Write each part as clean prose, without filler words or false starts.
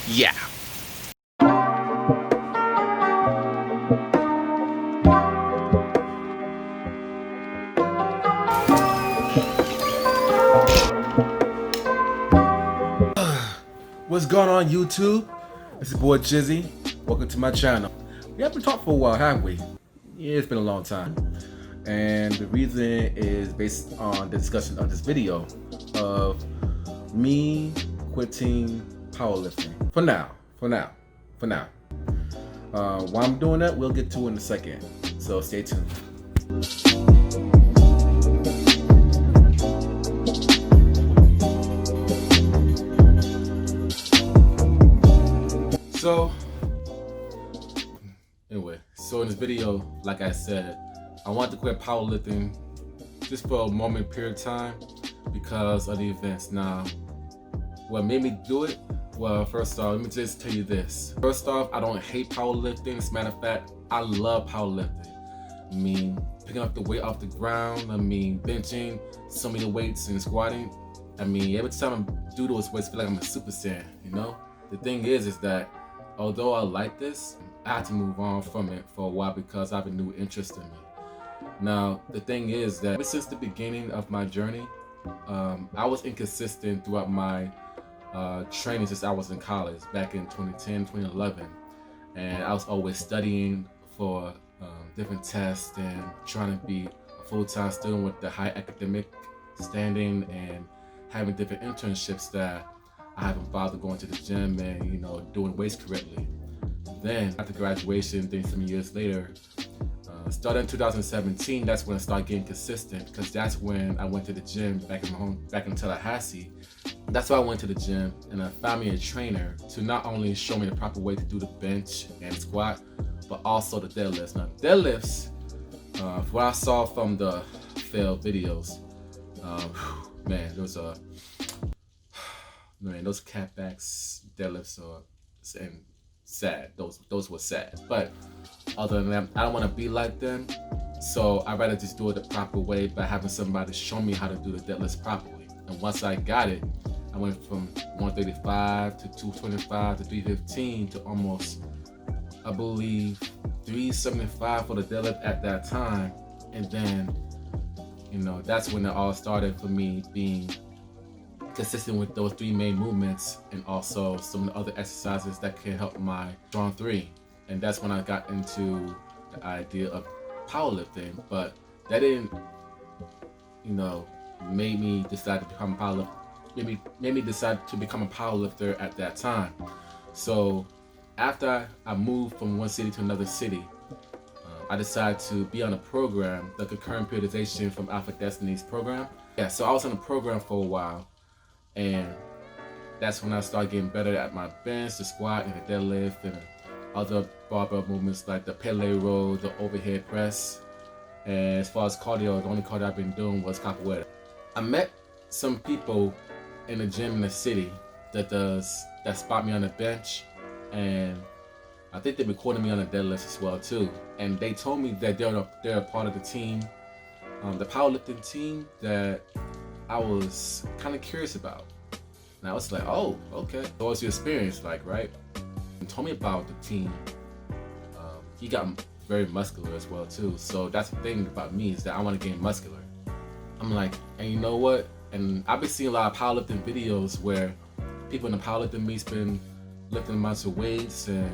Yeah. What's going on, YouTube? It's your boy Chizzy. Welcome to my channel. We haven't talked for a while, have we? Yeah, it's been a long time. And the reason is based on the discussion of this video of me quitting powerlifting. For now. Why I'm doing that, we'll get to in a second. So stay tuned. So in this video, like I said, I want to quit powerlifting just for a moment period of time because of the events. Now, what made me do it? Well, first off, let me just tell you this. First off, I don't hate powerlifting. As a matter of fact, I love powerlifting. I mean, picking up the weight off the ground, I mean, benching so many weights and squatting. I mean, every time I do those weights, I feel like I'm a super saiyan, you know? The thing is that although I like this, I had to move on from it for a while because I have a new interest in me. Now, the thing is that ever since the beginning of my journey, I was inconsistent throughout my training since I was in college back in 2010, 2011. And I was always studying for different tests and trying to be a full-time student with the high academic standing and having different internships that I haven't bothered going to the gym and, you know, doing weights correctly. Then after graduation, then some years later, started in 2017, that's when I started getting consistent because that's when I went to the gym back in Tallahassee. That's why I went to the gym and I found me a trainer to not only show me the proper way to do the bench and squat, but also the deadlifts. Now deadlifts, from what I saw from the failed videos, those catbacks deadlifts are sad. Those were sad. But other than that, I don't want to be like them. So I'd rather just do it the proper way by having somebody show me how to do the deadlifts properly. And once I got it, I went from 135 to 225 to 315 to almost, I believe, 375 for the deadlift at that time. And then, you know, that's when it all started for me being consistent with those three main movements and also some of the other exercises that can help my strong three. And that's when I got into the idea of powerlifting. But that didn't, you know, made me decide to become a powerlifter. Made me decide to become a powerlifter at that time. So after I moved from one city to another city, I decided to be on a program, the concurrent periodization from Alpha Destiny's program. Yeah, so I was on a program for a while, and that's when I started getting better at my bench, the squat, and the deadlift, and other barbell movements like the Pele row, the overhead press. And as far as cardio, the only cardio I've been doing was capoeira. I met some people in the gym in the city that spot me on the bench, and I think they recorded me on the deadlift as well too. And they told me that they're a part of the team, the powerlifting team that I was kind of curious about. And I was like, oh, okay. So what's your experience like, right? And told me about the team. He got very muscular as well too. So that's the thing about me is that I want to gain muscular. I'm like, and you know what? And I've been seeing a lot of powerlifting videos where people in the powerlifting meets been lifting amounts of weights and,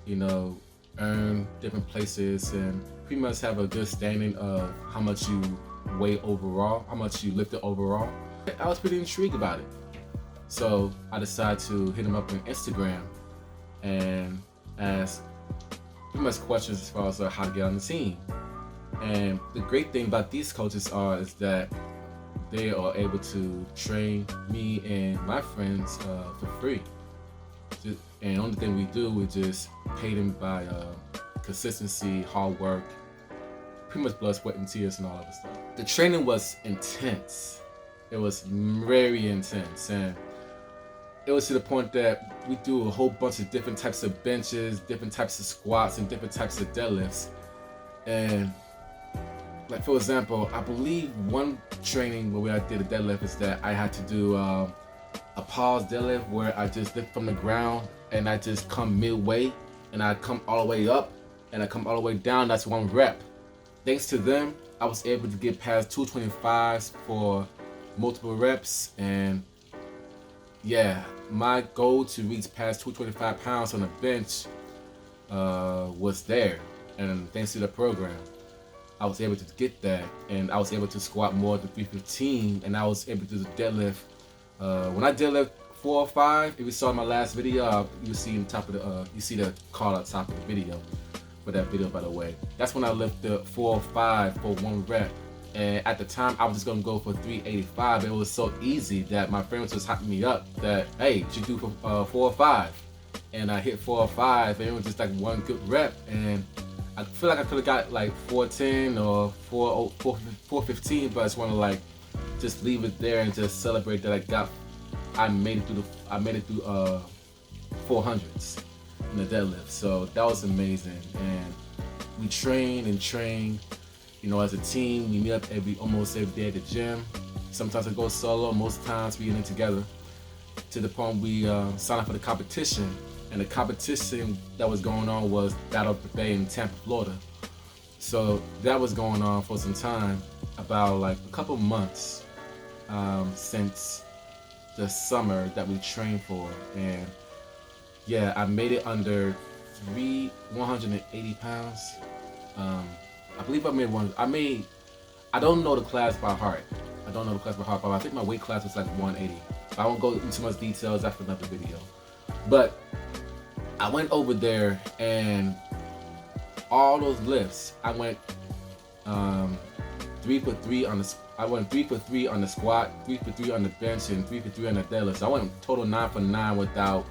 you know, earn different places and pretty much have a good standing of how much you weigh overall, how much you lifted overall. I was pretty intrigued about it. So I decided to hit him up on Instagram and ask pretty much questions as far as how to get on the team. And the great thing about these coaches is that they are able to train me and my friends for free. And the only thing we do is just pay them by consistency, hard work, pretty much blood, sweat, and tears and all of that stuff. The training was intense. It was very intense, and it was to the point that we do a whole bunch of different types of benches, different types of squats, and different types of deadlifts. And like, for example, I believe one training where I did a deadlift is that I had to do a pause deadlift where I just lift from the ground and I just come midway and I come all the way up and I come all the way down. That's 1 rep. Thanks to them, I was able to get past 225s for multiple reps. And yeah, my goal to reach past 225 pounds on the bench was there. And thanks to the program, I was able to get that, and I was able to squat more than 315, and I was able to deadlift. When I deadlift 405, if you saw my last video, you see in top of the you see the call at top of the video for that video, by the way. That's when I lifted 405 for 1 rep, and at the time I was just gonna go for 385. It was so easy that my friends was hyping me up that, hey, you should do for 405, and I hit 405, and it was just like 1 good rep, and I feel like I could have got like 410 or 415, but I just want to like just leave it there and just celebrate that I made it through 400s in the deadlift. So that was amazing, and we trained and trained. You know, as a team, we meet up almost every day at the gym. Sometimes I go solo, most times we get in together. To the point we signed up for the competition. And the competition that was going on was Battle of the Bay in Tampa, Florida. So that was going on for some time, about like a couple months since the summer that we trained for. And yeah, I made it under 180 pounds. I believe I made one. I don't know the class by heart. But I think my weight class was like 180. I won't go into much details after another video. But I went over there, and all those lifts, I went 3 for 3 on the. I went 3 for 3 on the squat, 3 for 3 on the bench, and 3 for 3 on the deadlift. So I went total 9 for 9 without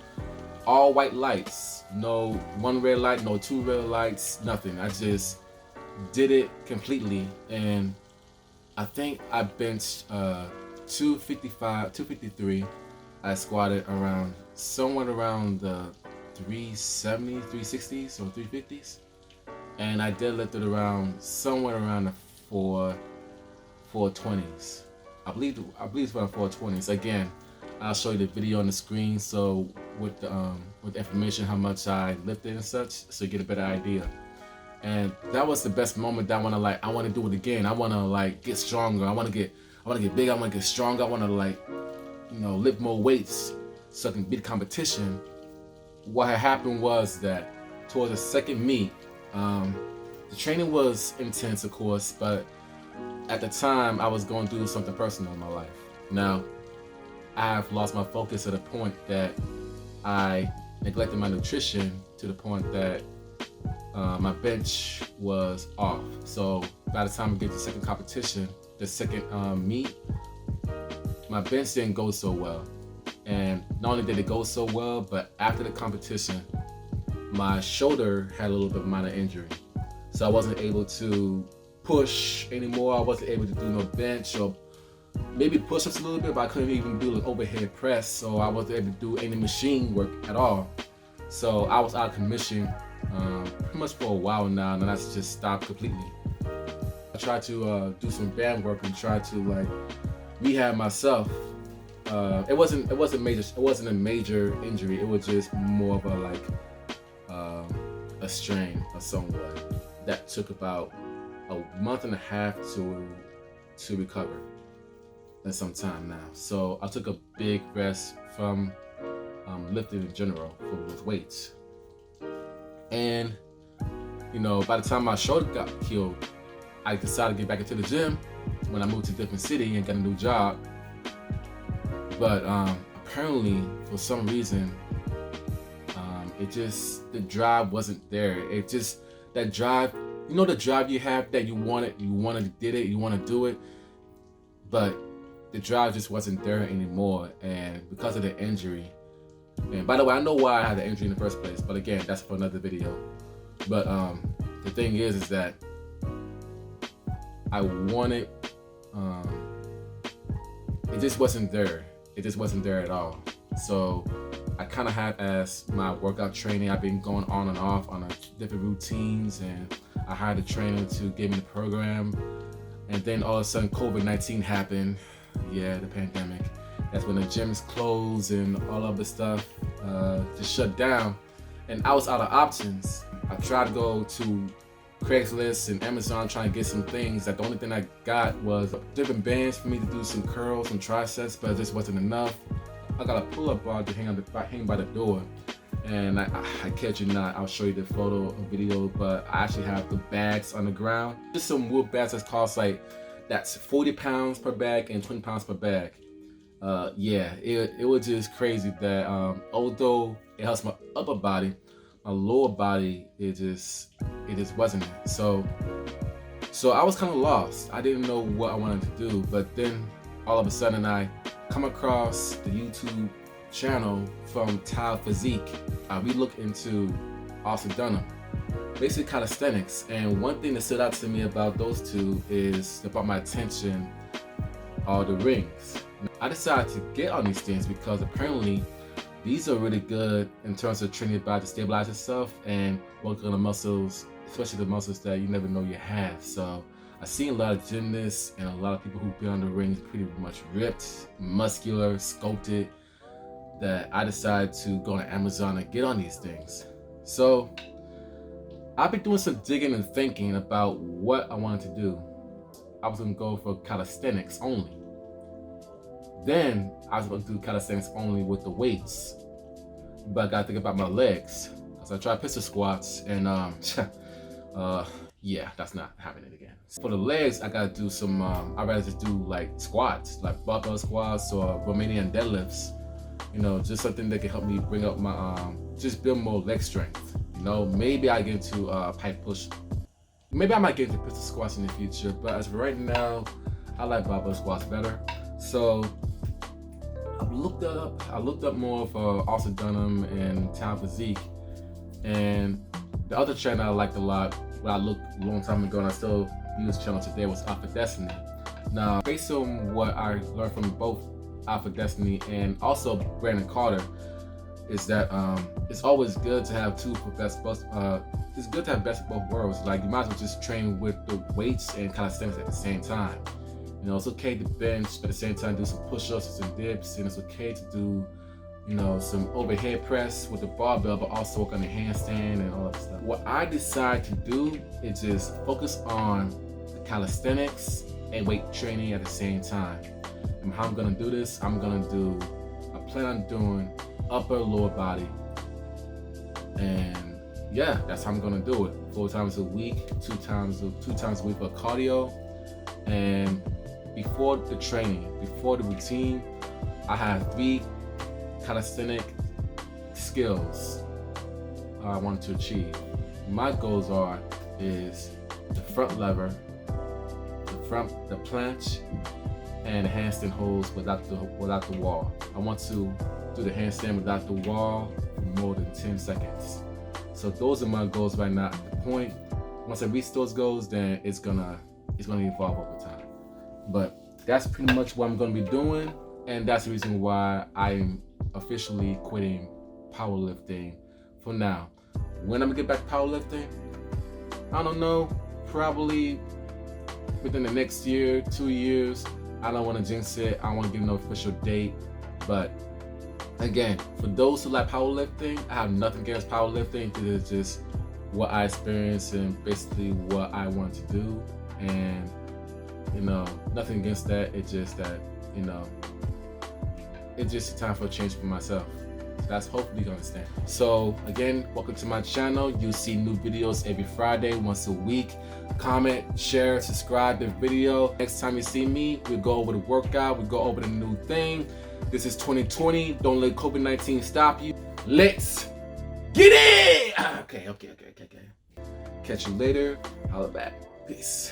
all white lights. No 1 red light, no 2 red lights, nothing. I just did it completely, and I think I benched 255, 253. I squatted somewhere around the 370, 360s or 350s, and I deadlifted somewhere around the 420s. I believe it's around 420s. Again, I'll show you the video on the screen, so with the information how much I lifted and such, so you get a better idea. And that was the best moment that I want to do it again. I want to like get stronger. I want to get big. I want to get stronger. I want to lift more weights so I can beat competition. What had happened was that towards the second meet, the training was intense, of course, but at the time I was going through something personal in my life. Now, I have lost my focus to the point that I neglected my nutrition to the point that my bench was off. So by the time we get to the second competition, the second meet, my bench didn't go so well. And not only did it go so well, but after the competition, my shoulder had a little bit of minor injury. So I wasn't able to push anymore. I wasn't able to do no bench or maybe push-ups a little bit, but I couldn't even do an overhead press. So I wasn't able to do any machine work at all. So I was out of commission pretty much for a while now, and then I just stopped completely. I tried to do some band work and try to rehab myself. It wasn't a major injury. It was just more of a strain or somewhat that took about a month and a half to recover and some time now. So I took a big rest from lifting in general with weights. And by the time my shoulder got healed, I decided to get back into the gym when I moved to a different city and got a new job. But apparently, for some reason, the drive wasn't there. That drive, the drive you have that you want to do it, but the drive just wasn't there anymore. And because of the injury, and by the way, I know why I had the injury in the first place, but again, that's for another video. But the thing is that I wanted, it just wasn't there. It just wasn't there at all. So I kind of had as my workout training, I've been going on and off on different routines, and I hired a trainer to give me the program. And then all of a sudden COVID-19 happened. Yeah, the pandemic. That's when the gyms closed and all of the stuff just shut down. And I was out of options. I tried to go to Craigslist and Amazon trying to get some things. That the only thing I got was different bands for me to do some curls, some triceps, but it just wasn't enough. I got a pull-up bar to hang by the door. And I kid you not, I'll show you the photo or video, but I actually have the bags on the ground. Just some wood bags that cost that's 40 pounds per bag and 20 pounds per bag. Yeah, it was just crazy that although it helps my upper body, my lower body, it just wasn't it. So I was kind of lost. I didn't know what I wanted to do, but then all of a sudden I come across the YouTube channel from Tile Physique. We look into Austin Dunham, basically calisthenics, and one thing that stood out to me about those two is they brought my attention are the rings. I decided to get on these things because apparently these are really good in terms of training your body to stabilize itself and work on the muscles, especially the muscles that you never know you have. So I've seen a lot of gymnasts and a lot of people who've been on the rings pretty much ripped, muscular, sculpted, that I decided to go on Amazon and get on these things. So I've been doing some digging and thinking about what I wanted to do. I was gonna go for calisthenics only. Then I was gonna do calisthenics only with the weights. But I gotta think about my legs. So I tried pistol squats and yeah, that's not happening again. For the legs, I gotta do some, I'd rather just do like squats, like barbell squats or Romanian deadlifts. You know, just something that can help me bring up my, just build more leg strength. You know, maybe I get into pipe push. Maybe I might get into pistol squats in the future, but as of right now, I like barbell squats better. So I looked up more of Austin Dunham and Tile Physique, and the other channel I liked a lot, what I looked a long time ago and I still use channel today, was Alpha Destiny. Now, based on what I learned from both Alpha Destiny and also Brandon Carter, is that it's always good to have it's good to have best of both worlds. Like, you might as well just train with the weights and calisthenics at the same time. You know, it's okay to bench, but at the same time do some push-ups and some dips, and it's okay to do, you know, some overhead press with the barbell, but also work on the handstand and all that stuff. What I decide to do is just focus on the calisthenics and weight training at the same time. And how I'm gonna do this, I plan on doing upper, lower body, and yeah, that's how I'm gonna do it. 4 times a week, 2 times a week for cardio. And before the training, before the routine, I have 3 calisthenic skills I want to achieve. My goals is the front lever, the planche, and the handstand holds without the wall. I want to do the handstand without the wall for more than 10 seconds. So those are my goals right now. At the point, once I reach those goals, then it's gonna evolve over time. But that's pretty much what I'm gonna be doing, and that's the reason why I'm officially quitting powerlifting for now. When I'm gonna get back to powerlifting, I don't know. Probably within the next year, 2 years. I don't want to jinx it. I don't want to give no official date. But again, for those who like powerlifting, I have nothing against powerlifting. This is just what I experienced and basically what I want to do. And, you know, nothing against that. It's just that, you know, it's just time for a change for myself. That's hopefully you understand. So again, welcome to my channel. You'll see new videos every Friday, once a week. Comment, share, subscribe to the video. Next time you see me, we go over the workout, we go over the new thing. This is 2020. Don't let COVID-19 stop you. Let's get it! Okay. Catch you later. Holla back. Peace.